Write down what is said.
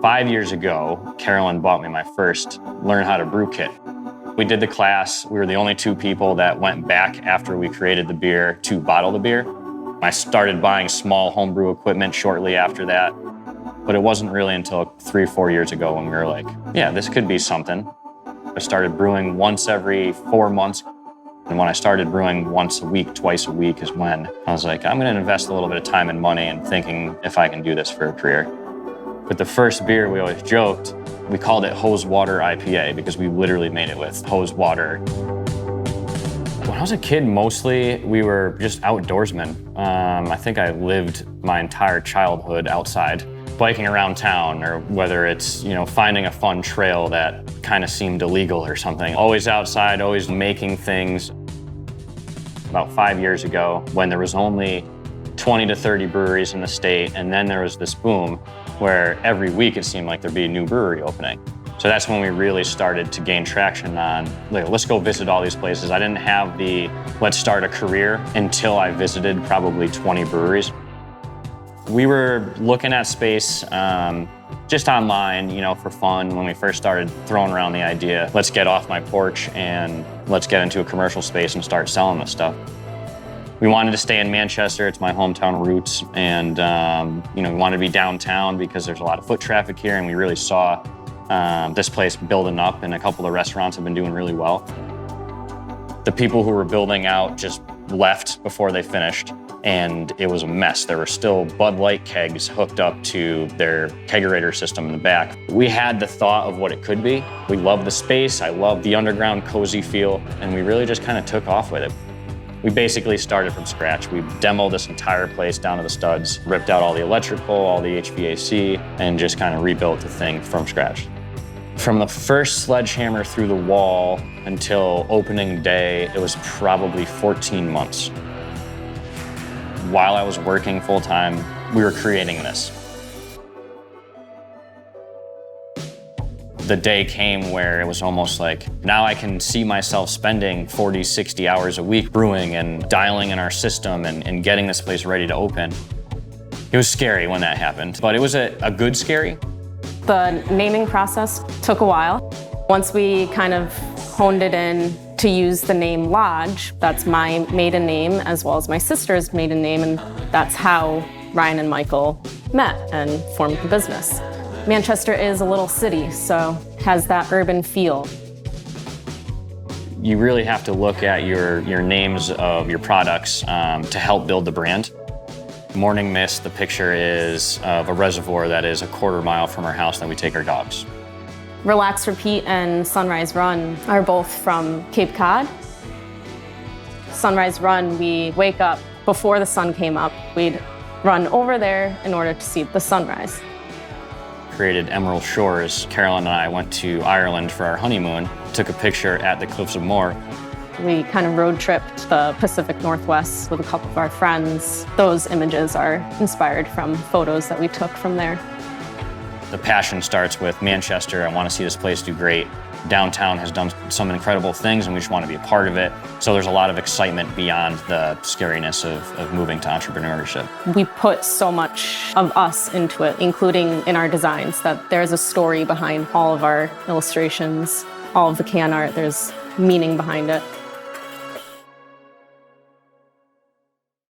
5 years ago, Carolyn bought me my first Learn How to Brew kit. We did the class. We were the only two people that went back after we created the beer to bottle the beer. I started buying small homebrew equipment shortly after that, but it wasn't really until 3 or 4 years ago when we were like, yeah, this could be something. I started brewing once every 4 months. And when I started brewing once a week, twice a week is when I was like, I'm gonna invest a little bit of time and money and thinking if I can do this for a career. But the first beer, we always joked, we called it hose water IPA because we literally made it with hose water. When I was a kid, mostly we were just outdoorsmen. I think I lived my entire childhood outside, biking around town, or whether it's, finding a fun trail that kind of seemed illegal or something. Always outside, always making things. About 5 years ago, when there was only 20 to 30 breweries in the state, and then there was this boom where every week it seemed like there'd be a new brewery opening. So that's when we really started to gain traction on, let's go visit all these places. I didn't have the let's start a career until I visited probably 20 breweries. We were looking at space just online, for fun when we first started throwing around the idea, let's get off my porch and let's get into a commercial space and start selling this stuff. We wanted to stay in Manchester, it's my hometown roots, and we wanted to be downtown because there's a lot of foot traffic here, and we really saw this place building up, and a couple of restaurants have been doing really well. The people who were building out just left before they finished, and it was a mess. There were still Bud Light kegs hooked up to their kegerator system in the back. We had the thought of what it could be. We loved the space, I loved the underground cozy feel, and we really just kind of took off with it. We basically started from scratch. We demoed this entire place down to the studs, ripped out all the electrical, all the HVAC, and just kind of rebuilt the thing from scratch. From the first sledgehammer through the wall until opening day, it was probably 14 months. While I was working full-time, we were creating this. The day came where it was almost like, now I can see myself spending 40, 60 hours a week brewing and dialing in our system and getting this place ready to open. It was scary when that happened, but it was a good scary. The naming process took a while. Once we kind of honed it in to use the name Lodge, that's my maiden name as well as my sister's maiden name, and that's how Ryan and Michael met and formed the business. Manchester is a little city, so has that urban feel. You really have to look at your names of your products to help build the brand. Morning Mist, the picture is of a reservoir that is a quarter mile from our house that we take our dogs. Relax Repeat and Sunrise Run are both from Cape Cod. Sunrise Run, we wake up before the sun came up. We'd run over there in order to see the sunrise. Created Emerald Shores. Carolyn and I went to Ireland for our honeymoon, took a picture at the Cliffs of Moher. We kind of road tripped the Pacific Northwest with a couple of our friends. Those images are inspired from photos that we took from there. The passion starts with Manchester. I want to see this place do great. Downtown has done some incredible things and we just want to be a part of it. So there's a lot of excitement beyond the scariness of moving to entrepreneurship. We put so much of us into it, including in our designs, that there's a story behind all of our illustrations, all of the can art, there's meaning behind it.